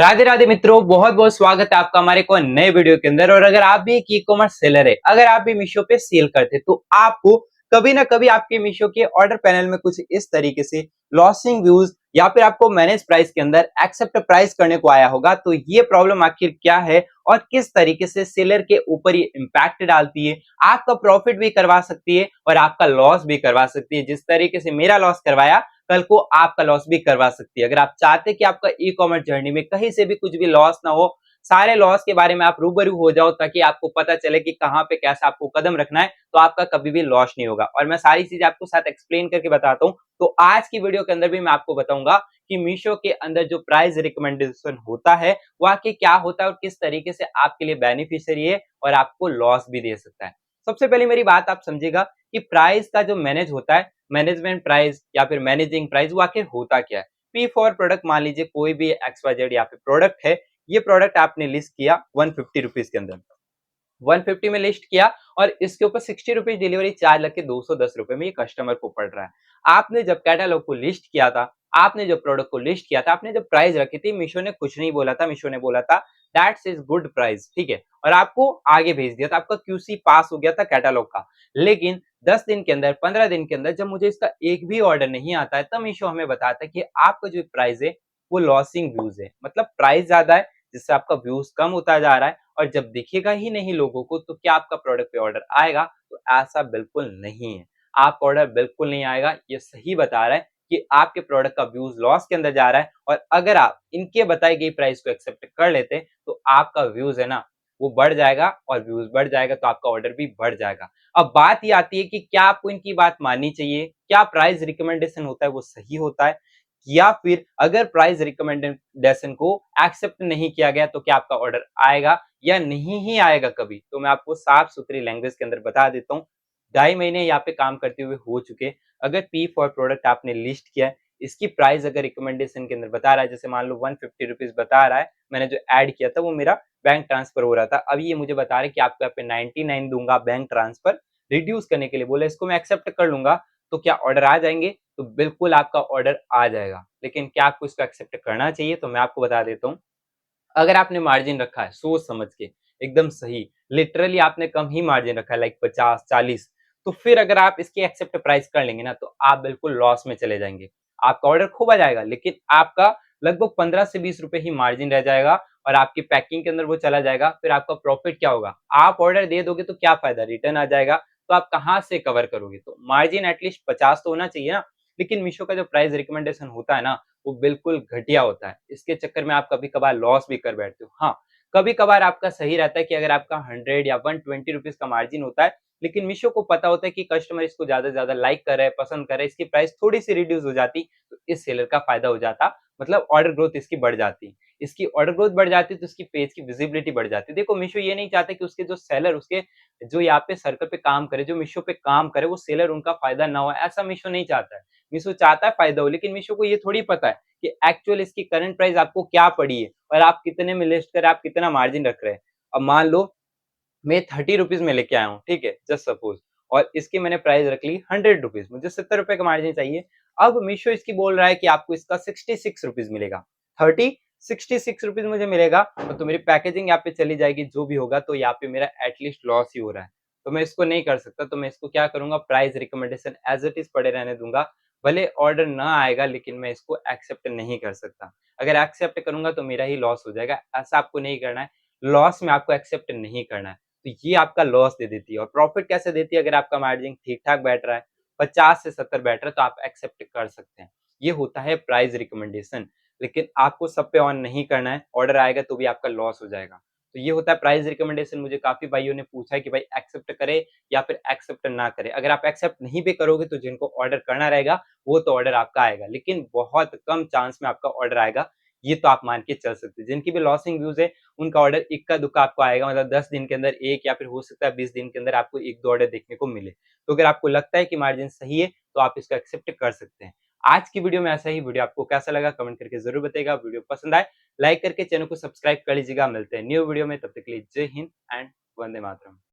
राधे राधे मित्रों, बहुत बहुत स्वागत है आपका हमारे को नए वीडियो के अंदर। और अगर आप भी एक ई कॉमर्स सेलर है, अगर आप भी मीशो पे सेल करते हैं, तो आपको कभी ना कभी आपके मीशो के ऑर्डर पैनल में कुछ इस तरीके से लॉसिंग व्यूज या फिर आपको मैनेज प्राइस के अंदर एक्सेप्ट प्राइस करने को आया होगा। तो ये प्रॉब्लम आखिर क्या है और किस तरीके से सेलर के ऊपर ये इम्पैक्ट डालती है, आपका प्रॉफिट भी करवा सकती है और आपका लॉस भी करवा सकती है। जिस तरीके से मेरा लॉस करवाया, कल को आपका लॉस भी करवा सकती है। अगर आप चाहते हैं कि आपका ई कॉमर्स जर्नी में कहीं से भी कुछ भी लॉस ना हो, सारे लॉस के बारे में आप रूबरू हो जाओ, ताकि आपको पता चले कि कहां पे कैसा आपको कदम रखना है, तो आपका कभी भी लॉस नहीं होगा। और मैं सारी चीजें आपको साथ एक्सप्लेन करके बताता हूं। तो आज की वीडियो के अंदर भी मैं आपको बताऊंगा कि मीशो के अंदर जो प्राइस रिकमेंडेशन होता है वो आखिर क्या होता है और किस तरीके से आपके लिए बेनिफिशियरी है और आपको लॉस भी दे सकता है। सबसे पहले मेरी बात आप समझिएगा कि प्राइस का जो मैनेज होता है, मैनेजमेंट प्राइस या फिर मैनेजिंग प्राइस, वो आखिर होता क्या है। पी फॉर प्रोडक्ट, मान लीजिए कोई भी XYZ यहाँ पे प्रोडक्ट है, ये प्रोडक्ट आपने लिस्ट किया 150 रुपीज के अंदर, 150 में लिस्ट किया और इसके ऊपर 60 रुपीज डिलीवरी चार्ज लग के 210 रुपए में ये कस्टमर को पड़ रहा है। आपने जब कैटलॉग को लिस्ट किया था, आपने जब प्रोडक्ट को लिस्ट किया था, आपने जब प्राइस रखी थी, मीशो ने कुछ नहीं बोला था। मीशो ने बोला था दैट्स इज गुड प्राइस, ठीक है, और आपको आगे भेज दिया था। आपका QC पास हो गया था कैटलॉग का। लेकिन 10 दिन के अंदर, 15 दिन के अंदर जब मुझे इसका एक भी ऑर्डर नहीं आता है, तब मीशो हमें बताता है कि आपका जो प्राइस है वो लॉसिंग व्यूज है, मतलब प्राइस ज्यादा है जिससे आपका व्यूज कम होता जा रहा है। और जब दिखेगा ही नहीं लोगों को, तो क्या आपका प्रोडक्ट पे ऑर्डर आएगा? तो ऐसा बिल्कुल नहीं है। आपका ऑर्डर बिल्कुल नहीं आएगा। ये सही बता रहा है कि आपके प्रोडक्ट का व्यूज लॉस के अंदर जा रहा है। और अगर आप इनके बताई गई प्राइस को एक्सेप्ट कर लेते, तो आपका व्यूज है ना, वो बढ़ जाएगा, और व्यूज बढ़ जाएगा तो आपका ऑर्डर भी बढ़ जाएगा। अब बात ये आती है कि क्या आपको इनकी बात माननी चाहिए, क्या प्राइस रिकमेंडेशन होता है वो सही होता है, या फिर अगर प्राइस रिकमेंडेशन को एक्सेप्ट नहीं किया गया तो क्या आपका ऑर्डर आएगा या नहीं ही आएगा कभी। तो मैं आपको साफ सुथरी लैंग्वेज के अंदर बता देता हूँ। 2.5 महीने यहाँ पे काम करते हुए हो चुके। अगर पी फॉर प्रोडक्ट आपने लिस्ट किया है, इसकी प्राइस अगर रिकमेंडेशन के अंदर बता रहा है, जैसे मान लो 150 रुपीज बता रहा है, मैंने जो ऐड किया था वो मेरा बैंक ट्रांसफर हो रहा था, अब ये मुझे बता रहे कि आपको यहाँ पे 99 दूंगा बैंक ट्रांसफर रिड्यूस करने के लिए बोले, इसको मैं एक्सेप्ट कर लूंगा, तो क्या ऑर्डर आ जाएंगे? तो बिल्कुल आपका ऑर्डर आ जाएगा। लेकिन क्या आपको इसको एक्सेप्ट करना चाहिए? तो मैं आपको बता देता हूँ। अगर आपने मार्जिन रखा है सोच समझ के, एकदम सही, लिटरली आपने कम ही मार्जिन रखा है, लाइक 50-40, तो फिर अगर आप इसकी एक्सेप्ट प्राइस कर लेंगे ना, तो आप बिल्कुल लॉस में चले जाएंगे। आपका ऑर्डर खूब आ जाएगा, लेकिन आपका लगभग 15 से 20 रुपए ही मार्जिन रह जाएगा और आपकी पैकिंग के अंदर वो चला जाएगा। फिर आपका प्रॉफिट क्या होगा? आप ऑर्डर दे दोगे तो क्या फायदा, रिटर्न आ जाएगा, तो आप कहां से कवर करोगे? तो मार्जिन एटलीस्ट 50 तो होना चाहिए ना। लेकिन मीशो का जो प्राइस रिकमेंडेशन होता है ना, वो बिल्कुल घटिया होता है। इसके चक्कर में आप कभी कभार लॉस भी कर बैठते हो। हाँ, कभी कभार आपका सही रहता है कि अगर आपका 100 या 120 रुपीज का मार्जिन होता है, लेकिन मीशो को पता होता है कि कस्टमर इसको ज्यादा से ज्यादा लाइक कर रहे हैं, पसंद कर रहे हैं, इसकी प्राइस थोड़ी सी रिड्यूस हो जाती, तो इस सेलर का फायदा हो जाता, मतलब ऑर्डर ग्रोथ इसकी बढ़ जाती। इसकी ऑर्डर ग्रोथ बढ़ जाती तो इसकी पेज की विजिबिलिटी बढ़ जाती। देखो, मीशो ये नहीं चाहते कि उसके जो सेलर, उसके जो यहाँ पे सर्कल पे काम करे, जो मीशो पे काम करे, वो सेलर उनका फायदा ना हो, ऐसा मीशो नहीं चाहता है। मीशो चाहता है फायदा हो, लेकिन मीशो को ये थोड़ी पता है कि एक्चुअल इसकी करंट प्राइस आपको क्या पड़ी है और आप कितने में लिस्ट कर, आप कितना मार्जिन रख रहे हैं। अब मान लो मैं 30 रुपीज में लेके आया हूँ, ठीक है, जस्ट सपोज, और इसकी मैंने प्राइस रख ली 100 रुपीज, मुझे 70 रुपए का मार्जिन चाहिए। अब मीशो इसकी बोल रहा है कि आपको इसका 66 रुपीज मिलेगा, 66 रुपीज मुझे मिलेगा, तो मेरी पैकेजिंग यहाँ पे चली जाएगी, जो भी होगा, तो यहाँ पे मेरा एटलीस्ट लॉस ही हो रहा है। तो मैं इसको नहीं कर सकता, तो मैं इसको क्या करूंगा, price recommendation as it is पड़े रहने दूंगा। भले ऑर्डर ना आएगा, लेकिन मैं इसको एक्सेप्ट नहीं कर सकता। अगर एक्सेप्ट करूंगा तो मेरा ही लॉस हो जाएगा, ऐसा आपको नहीं करना है। लॉस में आपको एक्सेप्ट नहीं करना है, तो ये आपका लॉस दे देती है। और प्रॉफिट कैसे देती है? अगर आपका मार्जिन ठीक ठाक बैठ रहा है, 50 से 70 बैठ रहा है, तो आप एक्सेप्ट कर सकते हैं। ये होता है प्राइस रिकमेंडेशन। लेकिन आपको सब पे ऑन नहीं करना है, ऑर्डर आएगा तो भी आपका लॉस हो जाएगा। तो ये होता है प्राइस रिकमेंडेशन। मुझे काफी भाइयों ने पूछा है कि भाई एक्सेप्ट करे या फिर एक्सेप्ट ना करे। अगर आप एक्सेप्ट नहीं भी करोगे, तो जिनको ऑर्डर करना रहेगा वो तो ऑर्डर आपका आएगा, लेकिन बहुत कम चांस में आपका ऑर्डर आएगा। ये तो आप मान के चल सकते हैं। जिनकी भी लॉसिंग व्यूज है, उनका ऑर्डर इक्का दुक्का आपको आएगा, मतलब 10 दिन के अंदर एक, या फिर हो सकता है 20 दिन के अंदर आपको एक दो ऑर्डर देखने को मिले। तो अगर आपको लगता है कि मार्जिन सही है, तो आप इसको एक्सेप्ट कर सकते हैं। आज की वीडियो में ऐसा ही। वीडियो आपको कैसा लगा कमेंट करके जरूर बताइएगा। वीडियो पसंद आए लाइक करके चैनल को सब्सक्राइब कर लीजिएगा। मिलते हैं न्यू वीडियो में, तब तक के लिए जय हिंद एंड वंदे मातरम।